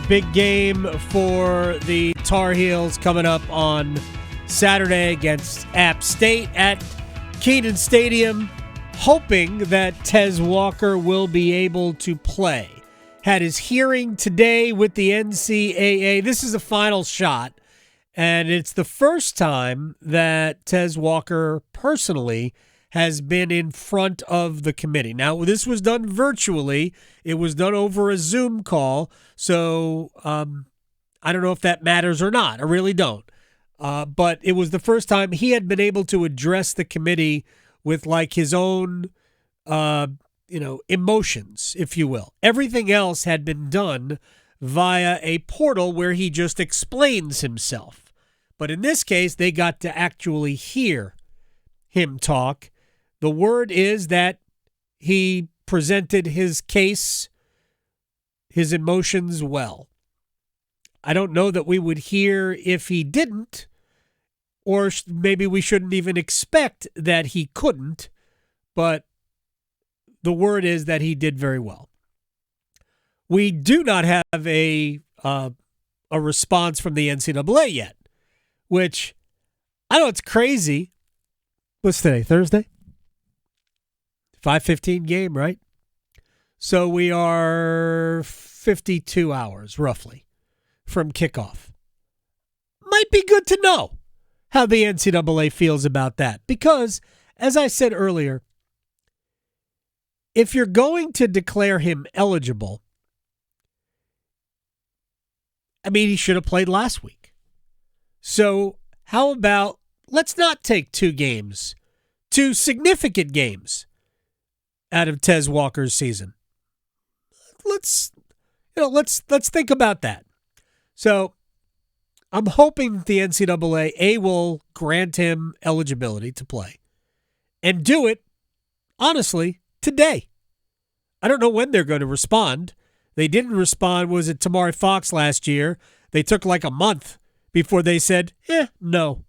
Big game for the Tar Heels coming up on Saturday against App State at Kenan Stadium, hoping that Tez Walker will be able to play. Had his hearing today with the NCAA. This is a final shot, and it's the first time that Tez Walker personally has been in front of the committee. Now, this was done virtually. It was done over a Zoom call, so I don't know if that matters or not. I really don't. But it was the first time he had been able to address the committee with like his own, emotions, if you will. Everything else had been done via a portal where he just explains himself. But in this case, they got to actually hear him talk. The word is that he presented his case, his emotions well. I don't know that we would hear if he didn't, or maybe we shouldn't even expect that he couldn't, but the word is that he did very well. We do not have a response from the NCAA yet, which I know it's crazy. What's today, Thursday? 5:15 game, right? So we are 52 hours, roughly, from kickoff. Might be good to know how the NCAA feels about that. Because, as I said earlier, if you're going to declare him eligible, he should have played last week. So how about let's not take two significant games out of Tez Walker's season. Let's think about that. So I'm hoping that the NCAA will grant him eligibility to play and do it, honestly, today. I don't know when they're going to respond. They didn't respond, was it Tamari Fox last year? They took like a month before they said, no.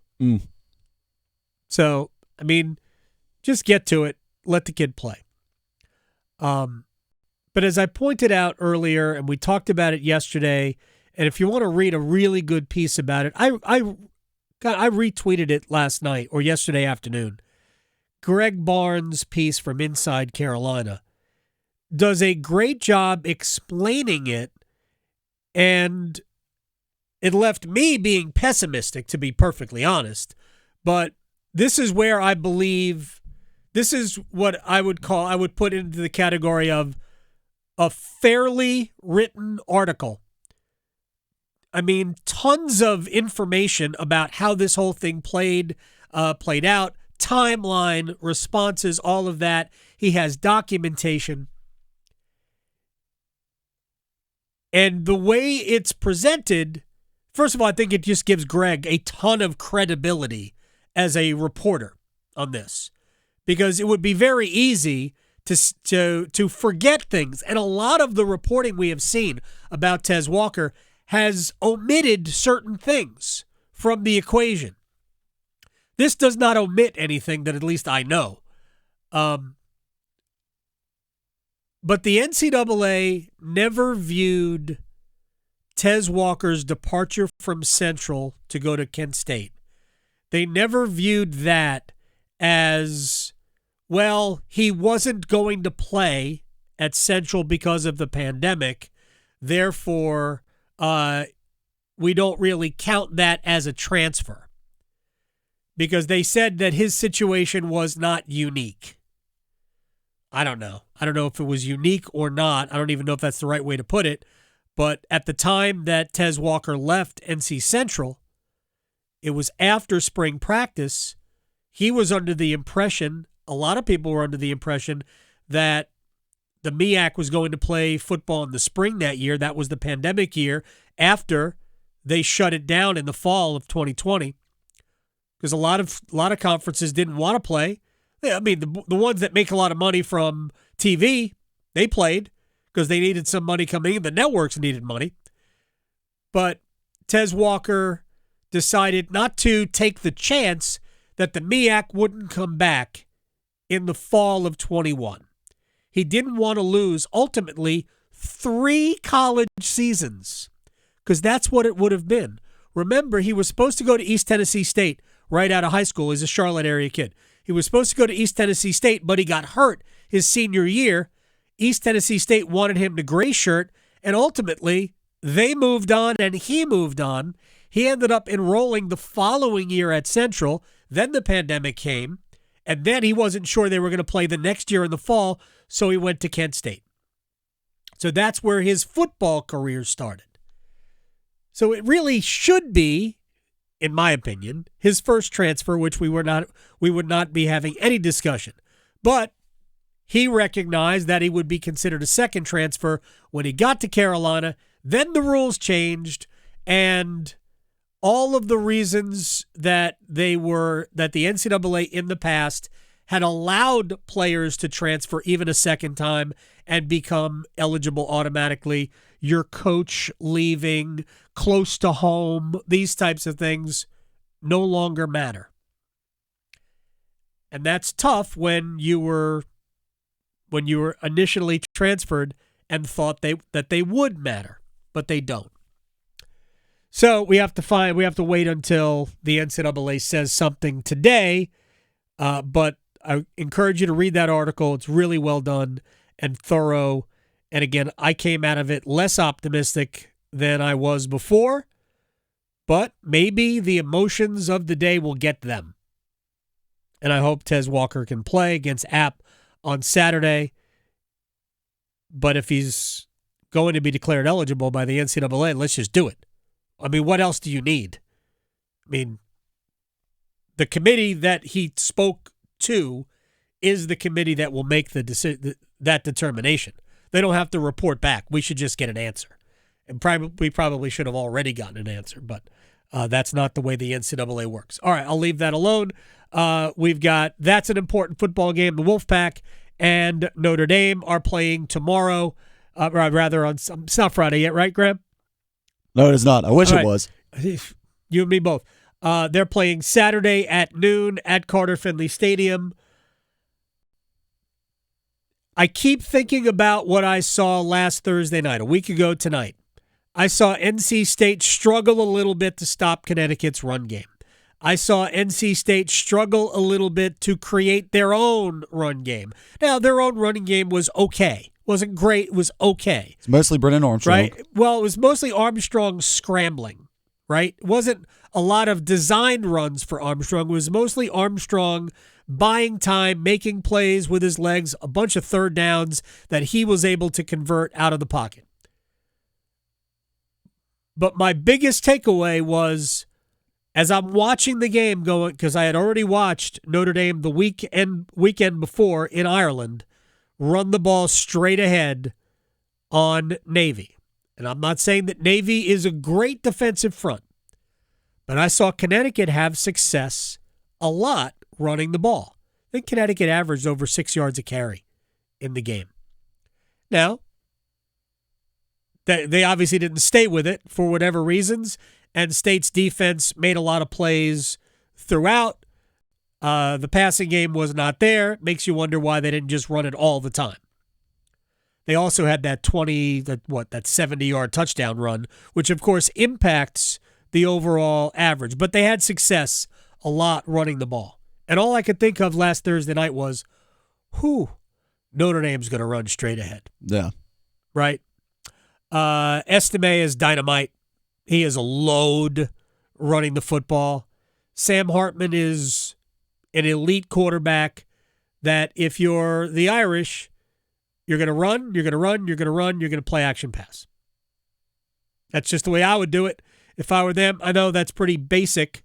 So, just get to it. Let the kid play. But as I pointed out earlier, and we talked about it yesterday, and if you want to read a really good piece about it, I retweeted it last night or yesterday afternoon. Greg Barnes' piece from Inside Carolina does a great job explaining it, and it left me being pessimistic, to be perfectly honest. But this is where I believe, this is what I would put into the category of a fairly written article. Tons of information about how this whole thing played out, timeline, responses, all of that. He has documentation. And the way it's presented, first of all, I think it just gives Greg a ton of credibility as a reporter on this, because it would be very easy to forget things. And a lot of the reporting we have seen about Tez Walker has omitted certain things from the equation. This does not omit anything that at least I know. But the NCAA never viewed Tez Walker's departure from Central to go to Kent State. They never viewed that as, well, he wasn't going to play at Central because of the pandemic. Therefore, we don't really count that as a transfer, because they said that his situation was not unique. I don't know. I don't know if it was unique or not. I don't even know if that's the right way to put it. But at the time that Tez Walker left NC Central, it was after spring practice. He was under the impression, a lot of people were under the impression, that the MEAC was going to play football in the spring that year. That was the pandemic year after they shut it down in the fall of 2020, because a lot of conferences didn't want to play. The ones that make a lot of money from TV, they played because they needed some money coming in. The networks needed money. But Tez Walker decided not to take the chance that the MEAC wouldn't come back in the fall of 21. He didn't want to lose, ultimately, 3 college seasons, because that's what it would have been. Remember, he was supposed to go to East Tennessee State right out of high school. He's a Charlotte area kid. He was supposed to go to East Tennessee State, but he got hurt his senior year. East Tennessee State wanted him to gray shirt, and ultimately they moved on and he moved on. He ended up enrolling the following year at Central. Then the pandemic came, and then he wasn't sure they were going to play the next year in the fall, so he went to Kent State. So that's where his football career started. So it really should be, in my opinion, his first transfer, which we would not be having any discussion. But he recognized that he would be considered a second transfer when he got to Carolina. Then the rules changed, and all of the reasons that the NCAA in the past had allowed players to transfer even a second time and become eligible automatically, your coach leaving, close to home, these types of things no longer matter. And that's tough when you were initially transferred and thought that they would matter, but they don't. So we have to wait until the NCAA says something today, but I encourage you to read that article. It's really well done and thorough. And again, I came out of it less optimistic than I was before, but maybe the emotions of the day will get them. And I hope Tez Walker can play against App on Saturday. But if he's going to be declared eligible by the NCAA, let's just do it. I mean, what else do you need? I mean, the committee that he spoke to is the committee that will make that determination. They don't have to report back. We should just get an answer. And we probably should have already gotten an answer, but that's not the way the NCAA works. All right, I'll leave that alone. That's an important football game. The Wolfpack and Notre Dame are playing tomorrow. It's not Friday yet, right, Graham? No, it is not. I wish it was. You and me both. They're playing Saturday at noon at Carter Finley Stadium. I keep thinking about what I saw last Thursday night, a week ago tonight. I saw NC State struggle a little bit to stop Connecticut's run game. I saw NC State struggle a little bit to create their own run game. Now, their own running game was okay. Wasn't great. It was okay. It's mostly Brennan Armstrong. Right? Well, it was mostly Armstrong scrambling, right? It wasn't a lot of designed runs for Armstrong. It was mostly Armstrong buying time, making plays with his legs, a bunch of third downs that he was able to convert out of the pocket. But my biggest takeaway was, as I'm watching the game going, because I had already watched Notre Dame the weekend before in Ireland, run the ball straight ahead on Navy. And I'm not saying that Navy is a great defensive front, but I saw Connecticut have success a lot running the ball. I think Connecticut averaged over 6 yards a carry in the game. Now, they obviously didn't stay with it for whatever reasons, and State's defense made a lot of plays throughout. The passing game was not there. It makes you wonder why they didn't just run it all the time. They also had that 70-yard touchdown run, which of course impacts the overall average. But they had success a lot running the ball. And all I could think of last Thursday night was, Notre Dame's going to run straight ahead. Yeah. Right? Estime is dynamite. He is a load running the football. Sam Hartman is an elite quarterback that if you're the Irish, you're going to run, you're going to play action pass. That's just the way I would do it if I were them. I know that's pretty basic,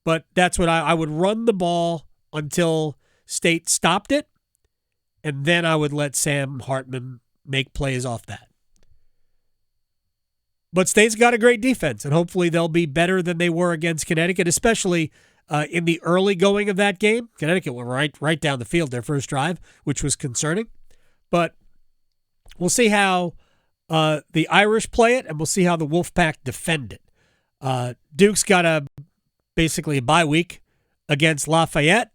but that's what I would run the ball until State stopped it, and then I would let Sam Hartman make plays off that. But State's got a great defense, and hopefully they'll be better than they were against Connecticut, especially in the early going of that game. Connecticut went right down the field their first drive, which was concerning. But we'll see how the Irish play it, and we'll see how the Wolfpack defend it. Duke's got basically a bye week against Lafayette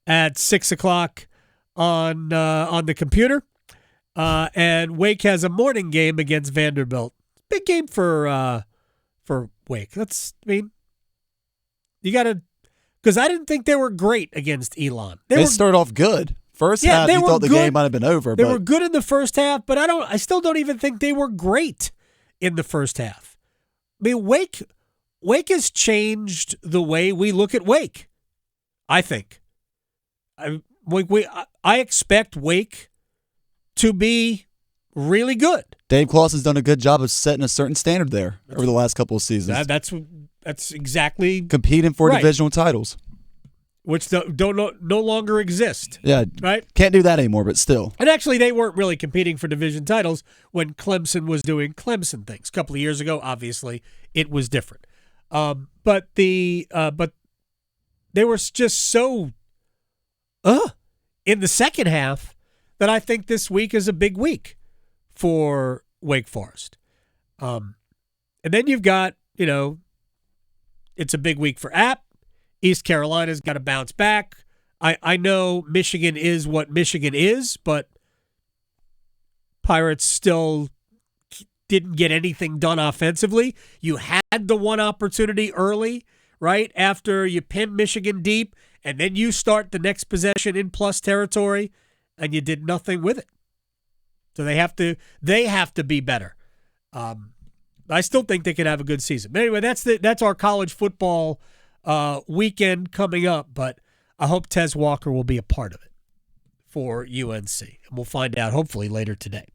at 6 o'clock on the computer. And Wake has a morning game against Vanderbilt. Big game for Wake. You got to, because I didn't think they were great against Elon. They started off good. First half, you thought the game might have been over. They were good in the first half, but I still don't even think they were great in the first half. I mean, Wake has changed the way we look at Wake, I think. I expect Wake to be really good. Dave Clawson's done a good job of setting a certain standard there over the last couple of seasons. That's exactly competing for divisional titles, which don't no longer exist. Yeah, right. Can't do that anymore, but still. And actually, they weren't really competing for division titles when Clemson was doing Clemson things. A couple of years ago, obviously, it was different. But they were just so in the second half that I think this week is a big week for Wake Forest. And then you've got, it's a big week for App. East Carolina's got to bounce back. I know Michigan is what Michigan is, but Pirates still didn't get anything done offensively. You had the one opportunity early, right, after you pin Michigan deep, and then you start the next possession in plus territory, and you did nothing with it. So they have to be better. I still think they could have a good season. But anyway, that's our college football weekend coming up, but I hope Tez Walker will be a part of it for UNC. And we'll find out hopefully later today.